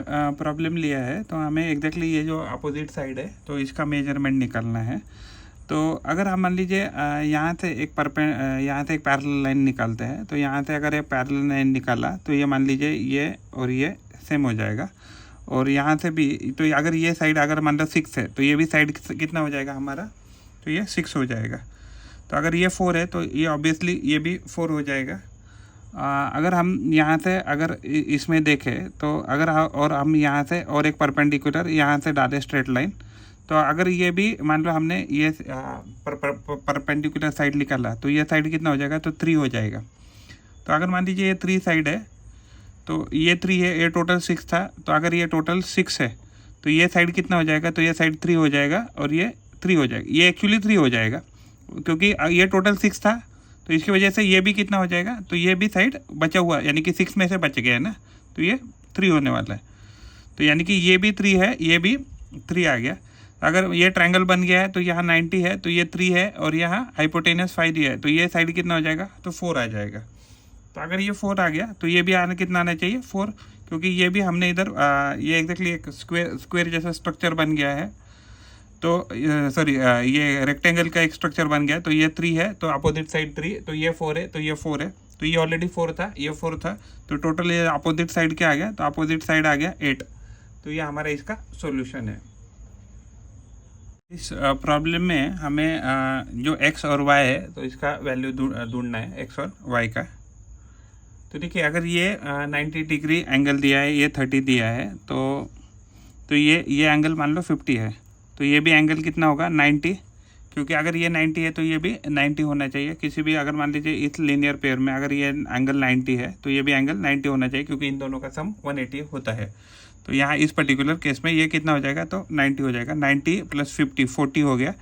Problem लिया है तो हमें एग्जैक्टली ये जो अपोजिट साइड है तो इसका मेजरमेंट निकालना है। तो अगर हम मान लीजिए यहाँ से एक पैरेलल लाइन निकालते हैं, तो यहाँ से अगर ये पैरेलल लाइन निकाला तो ये मान लीजिए ये और ये सेम हो जाएगा, और यहाँ से भी तो अगर ये साइड अगर मान लो 6 है तो ये भी साइड कितना हो जाएगा हमारा, तो ये 6 हो जाएगा। तो अगर ये 4 है तो ये ऑब्वियसली ये भी 4 हो जाएगा। अगर हम यहाँ से अगर इसमें देखें तो अगर और हम यहाँ से और एक परपेंडिकुलर यहाँ से डालें स्ट्रेट लाइन, तो अगर ये भी मान लो हमने ये परपेंडिकुलर साइड निकाला तो ये साइड कितना हो जाएगा, तो 3 हो जाएगा। तो अगर मान लीजिए ये 3 साइड है तो ये 3 है, ये टोटल 6 था, तो अगर ये टोटल 6 है तो ये साइड कितना हो जाएगा, तो ये साइड 3 हो जाएगा और ये 3 हो जाएगा। ये एक्चुअली 3 हो जाएगा क्योंकि ये टोटल 6 था, तो इसकी वजह से ये भी कितना हो जाएगा, तो ये भी साइड बचा हुआ यानी कि 6 में से बच गया है ना, तो ये 3 होने वाला है। तो यानी कि ये भी 3 है, ये भी 3 आ गया। अगर ये ट्रायंगल बन गया है तो यहाँ 90 है, तो ये 3 है और यहाँ हाइपोटेनस 5 दिया है, तो ये साइड कितना हो जाएगा, तो 4 आ जाएगा। तो अगर ये 4 आ गया तो ये भी कितना आना चाहिए, 4, क्योंकि ये भी हमने इधर ये एग्जैक्टली एक स्क्वायर जैसा स्ट्रक्चर बन गया है। तो सॉरी ये रेक्टेंगल का एक स्ट्रक्चर बन गया, तो ये 3 है, तो अपोजिट साइड 3, तो ये 4 है, तो ये 4 है, तो ये ऑलरेडी 4 था, ये 4 था, तो टोटल ये अपोजिट साइड क्या आ गया, तो अपोजिट साइड आ गया 8। तो ये हमारा इसका सॉल्यूशन है। इस प्रॉब्लम में हमें जो x और y है तो इसका वैल्यू ढूंढना है, x और y का। तो देखिए अगर ये 90 डिग्री एंगल दिया है, ये 30 दिया है, तो ये एंगल मान लो 50 है, तो ये भी एंगल कितना होगा, 90, क्योंकि अगर ये 90 है तो ये भी 90 होना चाहिए। किसी भी अगर मान लीजिए इस लीनियर पेयर में अगर ये एंगल 90 है तो ये भी एंगल 90 होना चाहिए, क्योंकि इन दोनों का सम 180 होता है। तो यहाँ इस पर्टिकुलर केस में ये कितना हो जाएगा, तो 90 हो जाएगा। 90 + 50 40 हो गया,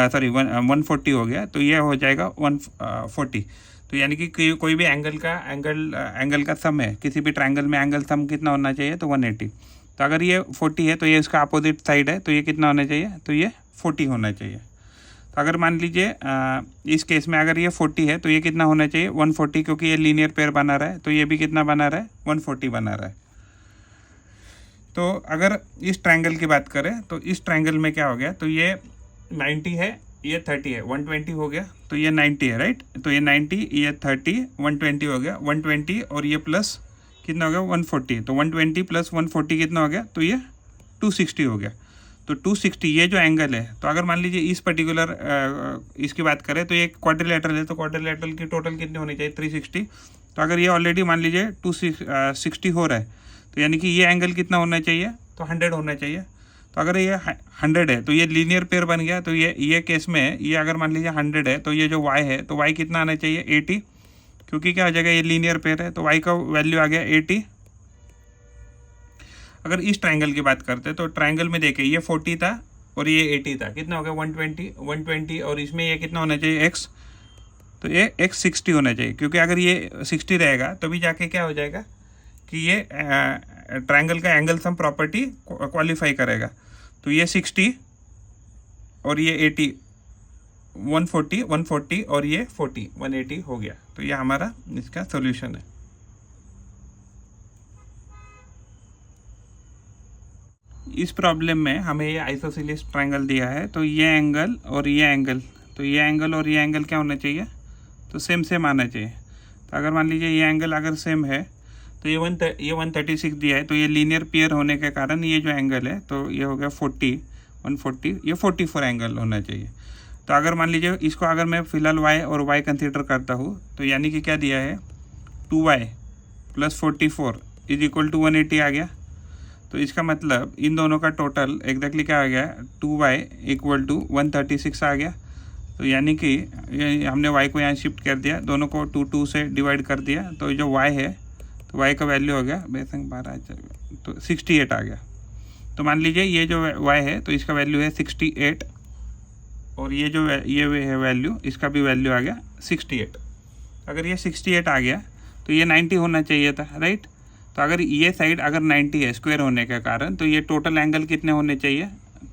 सॉरी 140 हो गया, तो ये हो जाएगा 140। तो यानी कि कोई भी एंगल का सम है, किसी भी ट्रायंगल में एंगल सम कितना होना चाहिए, तो 180। तो अगर ये 40 है तो ये इसका अपोजिट साइड है, तो ये कितना होना चाहिए, तो ये 40 होना चाहिए। तो अगर मान लीजिए इस केस में अगर ये 40 है तो ये कितना होना चाहिए, 140, क्योंकि ये लीनियर पेयर बना रहा है, तो ये भी कितना बना रहा है, 140 बना रहा है। तो अगर इस ट्रायंगल की बात करें तो इस ट्रायंगल में क्या हो गया, तो ये 90 है, ये 30 है, 120 हो गया, तो ये 90 है, राइट। तो ये 90, ये 30, 120 हो गया, 120 और ये प्लस कितना हो गया, 140। तो 120 + 140 कितना हो गया, तो ये 260 हो गया। तो 260 ये जो एंगल है, तो अगर मान लीजिए इस पर्टिकुलर इसकी बात करें तो ये क्वाड्रिलेटरल है, तो क्वाड्रिलेटरल की टोटल कितनी होनी चाहिए, 360। तो अगर ये ऑलरेडी मान लीजिए 260 हो रहा है, तो यानी कि ये एंगल कितना होना चाहिए, तो 100 होना चाहिए। तो अगर ये 100 है तो ये लीनियर पेयर बन गया। तो ये केस में ये अगर मान लीजिए 100 है तो ये जो y है, तो y कितना आना चाहिए, 80, क्योंकि क्या हो जाएगा, ये लीनियर पेयर है, तो y का वैल्यू आ गया 80। अगर इस ट्रायंगल की बात करते हैं तो ट्रायंगल में देखिए ये 40 था और ये 80 था, कितना हो गया, 120, और इसमें ये कितना होना चाहिए, x, तो ये x 60 होना चाहिए, क्योंकि अगर ये 60 रहेगा तो भी जाके क्या हो जाएगा कि ये ट्रायंगल का एंगल सम प्रॉपर्टी क्वालिफाई करेगा। तो ये 60 और ये 80, 140 और ये 40, 180 हो गया। तो ये हमारा इसका सॉल्यूशन है। इस प्रॉब्लम में हमें ये आइसोसेलेस ट्रायंगल दिया है, तो ये एंगल और ये एंगल, तो ये एंगल और ये एंगल क्या होना चाहिए, तो सेम आना चाहिए। तो अगर मान लीजिए ये एंगल अगर सेम है तो ये 136 दिया है, तो ये लीनियर पेयर होने के कारण ये जो एंगल है तो ये हो गया 40, 140, ये 44 एंगल होना चाहिए। तो अगर मान लीजिए इसको अगर मैं फिलहाल y और y कंसीडर करता हूँ, तो यानी कि क्या दिया है, 2y + 44 = 180 आ गया। तो इसका मतलब इन दोनों का टोटल एग्जैक्टली क्या आ गया, 2y = 136 आ गया। तो यानी कि हमने y को यहाँ शिफ्ट कर दिया, दोनों को 2 से डिवाइड कर दिया, तो जो y है तो y का वैल्यू हो गया बेसंग 12, तो 68 आ गया। तो मान लीजिए ये जो y है तो इसका वैल्यू है 68, और ये जो ये है वैल्यू, इसका भी वैल्यू आ गया 68। अगर ये 68 आ गया तो ये 90 होना चाहिए था, राइट। तो अगर ये साइड अगर 90 है स्क्वायर होने के कारण, तो ये टोटल एंगल कितने होने चाहिए,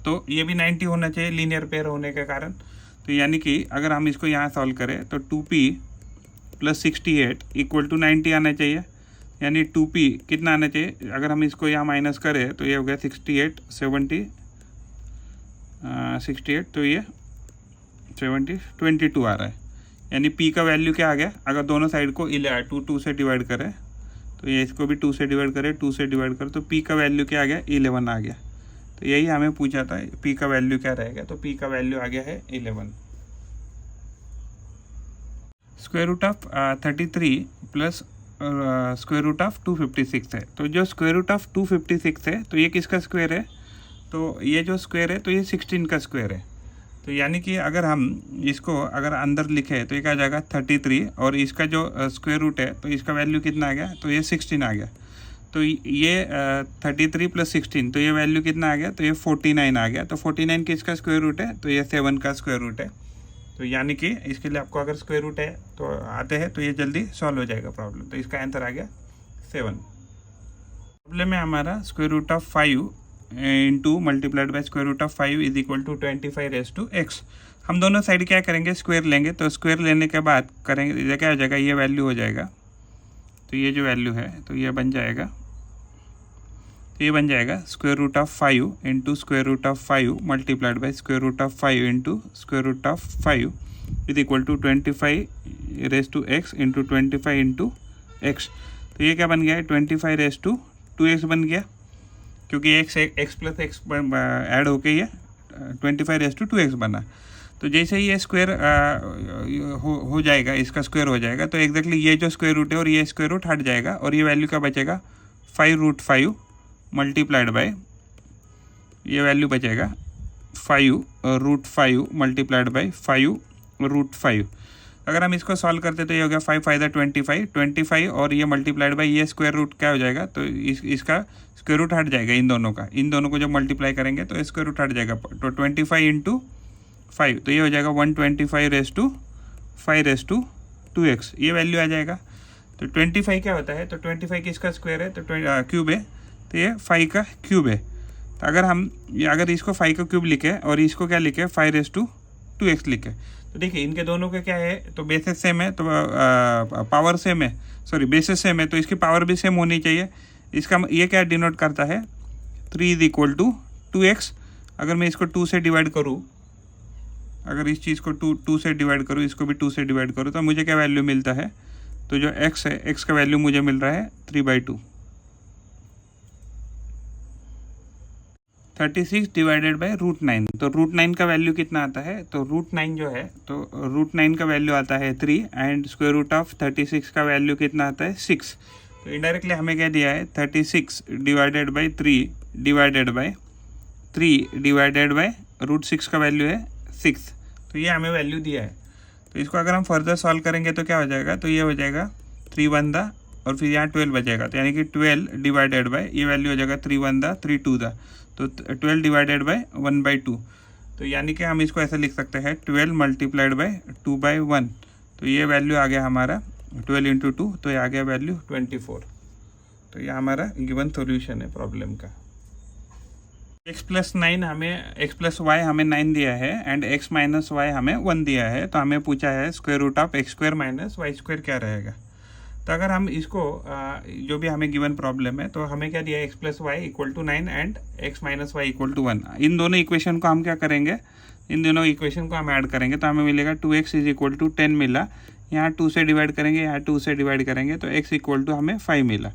तो ये भी 90 होना चाहिए लीनियर पेयर होने के कारण। तो यानी कि अगर हम इसको यहाँ सॉल्व करें तो 2p + 68 = 90 आना चाहिए। यानी 2p कितना आना चाहिए, अगर हम इसको यहाँ माइनस करें तो ये हो गया 68 तो ये 22 आ रहा है। यानी p का वैल्यू क्या आ गया, अगर दोनों साइड को 2 से डिवाइड करें तो ये इसको भी 2 से डिवाइड करें, 2 से डिवाइड करें तो p का वैल्यू क्या आ गया, 11 आ गया। तो यही हमें पूछा था p का वैल्यू क्या रहेगा, तो p का वैल्यू आ गया है 11। Square root of 33 plus square root of 256 है। तो जो स्क्वायर रूट ऑफ 256 है तो ये किसका स्क्वायर है, तो ये जो स्क्वायर है तो ये 16 का स्क्वायर है। तो यानी कि अगर हम इसको अगर अंदर लिखे तो ये क्या आ जाएगा 33, और इसका जो स्क्वायर रूट है तो इसका वैल्यू कितना आ गया, तो ये 16 आ गया। तो ये 33 प्लस 16 तो ये वैल्यू कितना आ गया, तो ये 49 आ गया। तो 49 किसका स्क्वायर रूट है, तो ये 7 का स्क्वायर रूट है। तो यानी कि इसके लिए आपको अगर स्क्वायर रूट है तो आते हैं तो ये जल्दी सॉल्व हो जाएगा प्रॉब्लम। तो इसका आंसर आ गया 7। प्रॉब्लम है हमारा square root of 5 into multiplied by square root of 5 is equal to 25 raise to x. हम दोनों साइड क्या करेंगे, स्क्वायर लेंगे। तो स्क्वायर लेने के बाद करेंगे क्या हो जाएगा, ये वैल्यू हो जाएगा। तो ये जो वैल्यू है तो ये बन जाएगा, तो ये बन जाएगा square root of 5 into square root of 5 multiplied by square root of 5 into square root of 5 is equal to 25 raise to x into 25 into x. तो ये क्या बन गया है, 25 रेज टू 2x बन गया, क्योंकि एक्स प्लस एक्स ऐड होके ये 25 रेज टू 2x बना। तो जैसे ही ये स्क्वायर हो जाएगा, इसका स्क्वायर हो जाएगा, तो एग्जैक्टली ये जो स्क्वायर रूट है और ये स्क्वायर रूट हट जाएगा, और ये वैल्यू क्या बचेगा 5 रूट 5 मल्टीप्लाइड बाय, ये वैल्यू बचेगा 5 रूट 5 मल्टीप्लाइड बाय 5 रूट 5। अगर हम इसको सॉल्व करते तो ये हो गया 5 फाइदा 25 और ये मल्टीप्लाइड बाय ये स्क्वायर रूट क्या हो जाएगा, तो इसका स्क्वायर रूट हट जाएगा इन दोनों का। इन दोनों को जब मल्टीप्लाई करेंगे तो स्क्वायर रूट हट जाएगा। तो 25 इंटू 5 तो ये हो जाएगा 125 raise to 5 raise to 2x, ये वैल्यू आ जाएगा। तो 25 क्या होता है, तो 25 किसका स्क्वायर है, तो क्यूब है, तो ये 5 का क्यूब है। तो अगर इसको 5 का क्यूब लिखे और इसको क्या लिखे 5 रेज टू 2x लिखे, तो देखिए इनके दोनों का क्या है, तो बेसिस सेम है, तो पावर सेम है, सॉरी बेसिस सेम है, तो इसकी पावर भी सेम होनी चाहिए। इसका ये क्या डिनोट करता है, 3 इज इक्वल टू 2x। अगर मैं इसको 2 से डिवाइड करूँ, अगर इस चीज़ को 2 से डिवाइड करूँ, इसको भी 2 से डिवाइड करूँ, तो मुझे क्या वैल्यू मिलता है, तो जो x है x का वैल्यू मुझे मिल रहा है 3/2। 36 डिवाइडेड बाई रूट 9, तो रूट 9 का वैल्यू कितना आता है, तो रूट 9 जो है, तो रूट 9 का वैल्यू आता है 3 एंड स्क्वायर रूट ऑफ 36 का वैल्यू कितना आता है 6। तो इनडायरेक्टली हमें क्या दिया है 36 divided by 3 divided by 3 divided by root 6 का वैल्यू है 6। तो ये हमें वैल्यू दिया है। तो इसको अगर हम फर्दर सॉल्व करेंगे तो क्या हो जाएगा, तो ये हो जाएगा 3 1 दा और फिर यहाँ 12 बचेगा, तो यानी कि 12 डिवाइडेड बाई ये वैल्यू हो जाएगा 3 1 दा 3 2 दा, तो 12 डिवाइडेड बाई 1/2। तो यानी कि हम इसको ऐसे लिख सकते हैं 12 मल्टीप्लाइड बाई 2/1। तो ये वैल्यू आ गया हमारा 12 इंटू 2, तो ये आ गया वैल्यू 24। तो ये हमारा गिवन सोल्यूशन है प्रॉब्लम का। x प्लस 9 हमें x प्लस वाई हमें 9 दिया है एंड x माइनस वाई हमें 1 दिया है। तो हमें पूछा है square root of x square minus y square क्या रहेगा। तो अगर हम इसको जो भी हमें गिवन प्रॉब्लम है, तो हमें क्या दिया है x plus y equal to 9 and x minus y equal to 1। इन दोनों इक्वेशन को हम क्या करेंगे, इन दोनों इक्वेशन को हम ऐड करेंगे, तो हमें मिलेगा 2x इज इक्वल टू 10 मिला। यहाँ 2 से डिवाइड करेंगे, यहाँ 2 से डिवाइड करेंगे, तो x इक्वल टू हमें 5 मिला।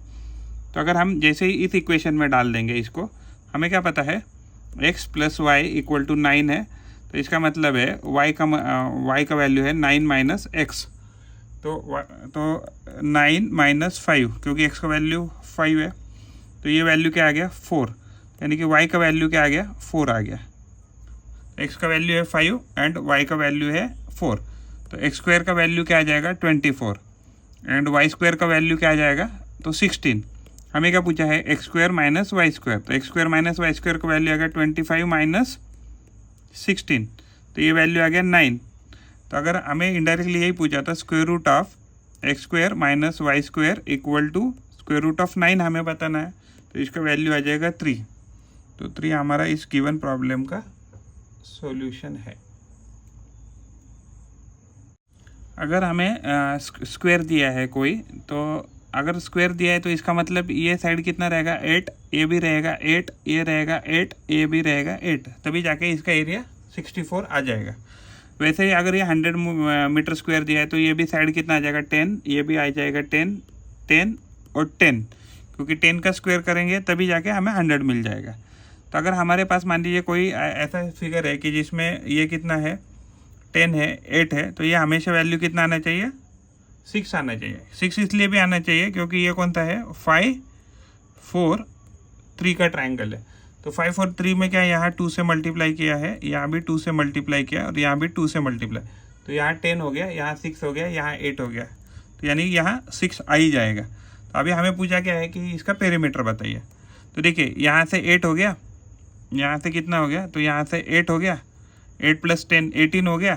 तो अगर हम जैसे ही इस इक्वेशन में डाल देंगे इसको, हमें क्या पता है x plus y equal to 9 है, तो इसका मतलब है y का वैल्यू है 9 माइनस एक्स। तो 9 माइनस 5, क्योंकि x का वैल्यू 5 है, तो ये वैल्यू क्या आ गया 4, यानी कि y का वैल्यू क्या आ गया 4 आ गया। x का वैल्यू है 5 एंड y का वैल्यू है 4, तो x स्क्वायर का वैल्यू क्या आ जाएगा 24 एंड y स्क्वायर का वैल्यू क्या आ जाएगा, तो 16। हमें क्या पूछा है x square minus y square, तो x square minus y square का वैल्यू आ गया 25 माइनस 16, तो ये वैल्यू आ गया 9। तो अगर हमें इनडायरेक्टली यही पूछा था square root of x square minus y square equal to square root of 9 हमें बताना है, तो इसका वैल्यू आ जाएगा 3। तो 3 हमारा इस गिवन प्रॉब्लम का सॉल्यूशन है। अगर हमें स्क्वायर दिया है कोई, तो अगर स्क्वायर दिया है तो इसका मतलब ये साइड कितना रहेगा 8, ये भी रहेगा 8, ये रहेगा 8, ये भी रहेगा 8, तभी जाके इसका एरिया 64 आ जाएगा। वैसे ही अगर ये 100 मीटर स्क्वायर दिया है तो ये भी साइड कितना आ जाएगा 10, ये भी आ जाएगा 10, 10 और 10, क्योंकि 10 का स्क्वायर करेंगे तभी जाके हमें 100 मिल जाएगा। तो अगर हमारे पास मान लीजिए कोई ऐसा फिगर है कि जिसमें ये कितना है 10 है, 8 है, तो ये हमेशा वैल्यू कितना आना चाहिए 6 आना चाहिए। 6 इसलिए भी आना चाहिए क्योंकि ये कौन सा है 5, 4, 3 का ट्राइंगल है। तो 5 और 3 में क्या है, यहाँ 2 से मल्टीप्लाई किया है, यहाँ भी 2 से मल्टीप्लाई किया और यहाँ भी 2 से मल्टीप्लाई, तो यहाँ 10 हो गया, यहाँ 6 हो गया, यहाँ 8 हो गया, तो यानी यहाँ 6 आ ही जाएगा। तो अभी हमें पूछा क्या है कि इसका पेरीमीटर बताइए। तो देखिए यहाँ से 8 हो गया, यहाँ से कितना हो गया, तो यहाँ से 8 हो गया, 8 + 10 18 हो गया।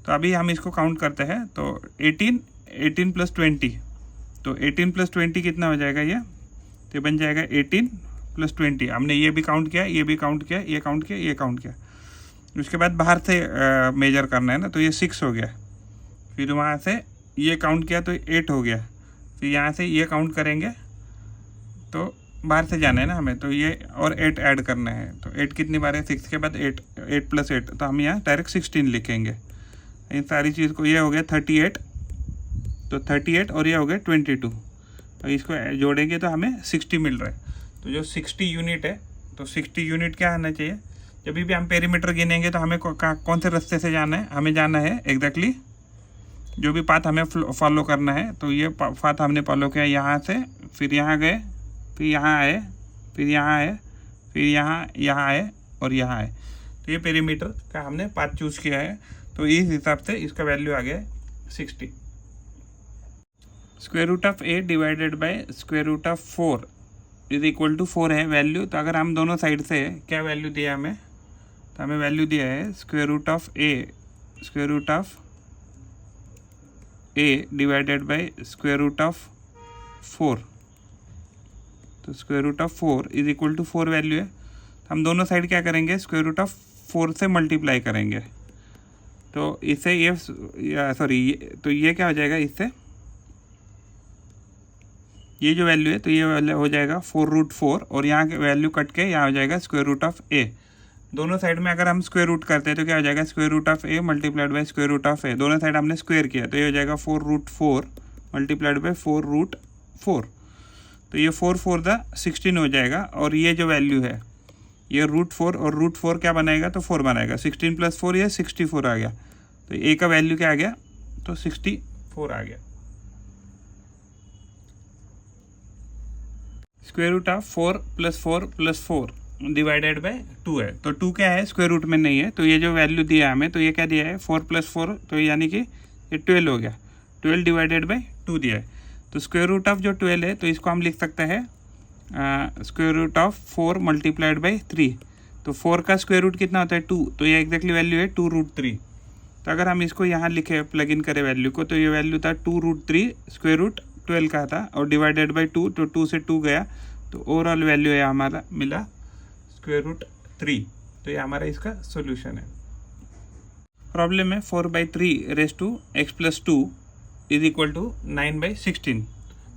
तो अभी हम इसको काउंट करते हैं, तो 18 + 20, तो 18 + 20 कितना हो जाएगा ये, तो बन जाएगा 18 + 20। हमने ये भी काउंट किया, ये भी काउंट किया, ये काउंट किया, ये काउंट किया। उसके बाद बाहर से मेजर करना है ना, तो ये 6 हो गया, फिर वहाँ से ये काउंट किया तो 8 हो गया, फिर यहाँ से ये काउंट करेंगे तो बाहर से जाना है ना हमें, तो ये और 8 ऐड करना है। तो 8 कितनी बार है, 6 के बाद 8, 8 + 8, तो हम यहाँ डायरेक्ट 16 लिखेंगे। इन सारी चीज़ को, ये हो गया 38, तो 38 और ये हो गया 22, तो इसको जोड़ेंगे तो हमें 60 मिल रहा है। तो जो 60 यूनिट है, तो 60 यूनिट क्या आना चाहिए। जब भी हम पेरीमीटर गिनेंगे तो हमें कौन से रास्ते से जाना है, हमें जाना है एग्जैक्टली जो भी पाथ हमें फॉलो करना है। तो ये पाथ हमने फॉलो किया, यहाँ से फिर यहाँ गए, फिर यहाँ आए, फिर यहाँ आए, फिर यहाँ आए और यहाँ आए। तो ये पेरीमीटर का हमने पाथ चूज़ किया है, तो इस हिसाब से इसका वैल्यू आ गया 60। √(a) divided by √4 is equal to 4 है वैल्यू। तो अगर हम दोनों साइड से क्या वैल्यू दिया हमें, तो हमें वैल्यू दिया है √(a) डिवाइडेड बाय √4, तो √4 इज इक्वल टू 4 वैल्यू है। हम दोनों साइड क्या करेंगे, √4 से मल्टीप्लाई करेंगे, तो इससे ये तो ये क्या हो जाएगा, इससे ये जो वैल्यू है तो ये वैल्यू हो जाएगा 4√4 और यहाँ के वैल्यू कट के यहाँ हो जाएगा √(a). दोनों साइड में अगर हम स्क्वायर रूट करते हैं तो क्या हो जाएगा √(a) मल्टीप्लाइड बाय √(a). दोनों साइड हमने स्क्वायर किया तो ये हो जाएगा 4√4 मल्टीप्लाइड बाय 4√4, तो ये 4 4 16 हो जाएगा। और ये जो वैल्यू है ये √4 और √4 क्या बनाएगा, तो 4 बनाएगा, 16 + 4 ये 64 आ गया। तो a का वैल्यू क्या आ गया, तो 64 आ गया। √4 + 4 + 4 डिवाइडेड बाय 2 है, तो 2 क्या है, स्क्वायर रूट में नहीं है। तो ये जो वैल्यू दिया है हमें, तो ये क्या दिया है 4 + 4, तो यानी कि ये 12 हो गया, 12 डिवाइडेड बाय 2 दिया है। तो √() जो 12 है तो इसको हम लिख सकते हैं √4 मल्टीप्लाइड बाय 3। तो 4 का स्क्वायर रूट कितना होता है 2, तो ये एग्जैक्टली वैल्यू है 2√3। तो अगर हम इसको यहाँ लिखे, प्लग इन करें वैल्यू को, तो ये वैल्यू था 2√3, स्क्वायर रूट 12 का था और डिवाइडेड बाय 2, तो 2 से 2 गया, तो ओवरऑल वैल्यू है हमारा मिला √3। तो ये हमारा इसका सोल्यूशन है। प्रॉब्लम है 4/3 x + 2 इज इक्वल टू 9/16।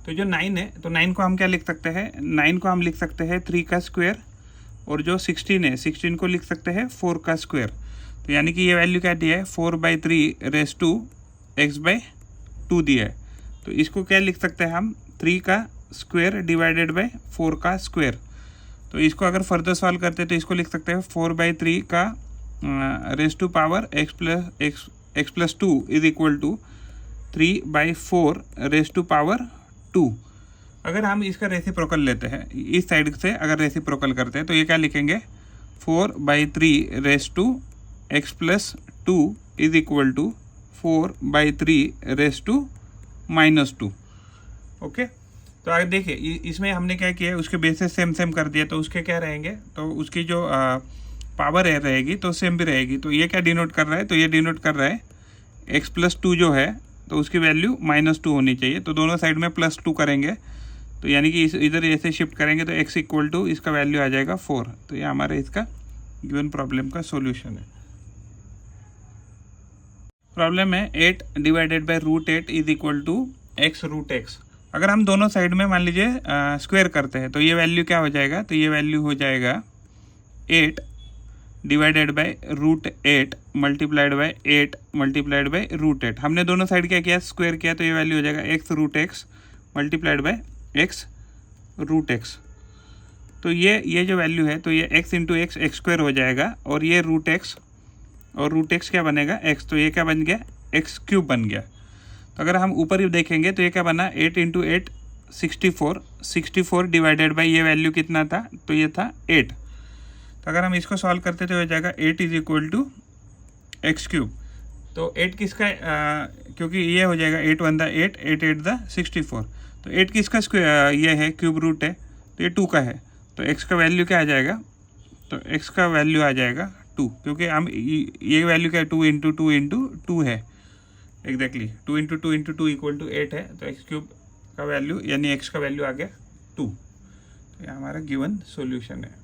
तो जो 9 है, तो 9 को हम क्या लिख सकते हैं, 9 को हम लिख सकते हैं 3 का स्क्वायर, और जो 16 है 16 को लिख सकते हैं 4 का स्क्वायर। तो यानी कि ये वैल्यू क्या दिया है 4/3 x/2 दिया है। तो इसको क्या लिख सकते हैं हम, 3 का स्क्वायर डिवाइडेड बाय 4 का स्क्वायर। तो इसको अगर फर्दर सॉल्व करते हैं तो इसको लिख सकते हैं 4/3 का raise to power x + 2 is equal to 3/4 raise to power 2। अगर हम इसका रेसिप्रोकल लेते हैं, इस साइड से अगर रेसिप्रोकल करते हैं तो ये क्या लिखेंगे 4/3 raise to x + 2 is equal to 4/3 raise to -2। Okay, तो आगे देखिए इसमें हमने क्या किया है, उसके बेसिस सेम कर दिया, तो उसके क्या रहेंगे, तो उसकी जो पावर रहेगी तो सेम भी रहेगी। तो ये क्या डिनोट कर रहा है, तो ये डिनोट कर रहा है x + 2 जो है तो उसकी वैल्यू -2 होनी चाहिए। तो दोनों साइड में +2 करेंगे, तो यानी कि इधर ऐसे शिफ्ट करेंगे तो x इक्वल टू इसका वैल्यू आ जाएगा 4। तो ये हमारे इसका गिवन प्रॉब्लम का सॉल्यूशन है। प्रॉब्लम है 8 divided by √8 is equal to x √x। अगर हम दोनों साइड में मान लीजिए स्क्वायर करते हैं तो ये वैल्यू क्या हो जाएगा, तो ये वैल्यू हो जाएगा 8 divided by root 8 multiplied by 8 multiplied by root 8। हमने दोनों साइड क्या किया, स्क्वायर किया, तो ये वैल्यू हो जाएगा x root x multiplied by x root x. तो ये जो वैल्यू है तो ये x into x x square हो जाएगा, और ये रूट एक्स, और रूट एक्स क्या बनेगा x, तो ये क्या बन गया एक्स क्यूब बन गया। तो अगर हम ऊपर ही देखेंगे तो ये क्या बना 8 इंटू 8 64, 64 डिवाइडेड बाई ये वैल्यू कितना था, तो ये था 8। तो अगर हम इसको सॉल्व करते तो हो जाएगा 8 is equal to x cube. तो 8 किसका क्योंकि ये हो जाएगा 8 1 द 8 8 8 द 64, तो 8 किसका स्क्वायर ये है क्यूब रूट है, तो ये 2 का है। तो x का वैल्यू क्या आ जाएगा, तो x का वैल्यू आ जाएगा 2, क्योंकि हम ये वैल्यू क्या है 2 इंटू 2 इंटू 2 है exactly 2 into 2 into 2 equal to 8 है। तो एक्स क्यूब का वैल्यू यानी x का वैल्यू आ गया 2। तो ये हमारा गिवन सॉल्यूशन है।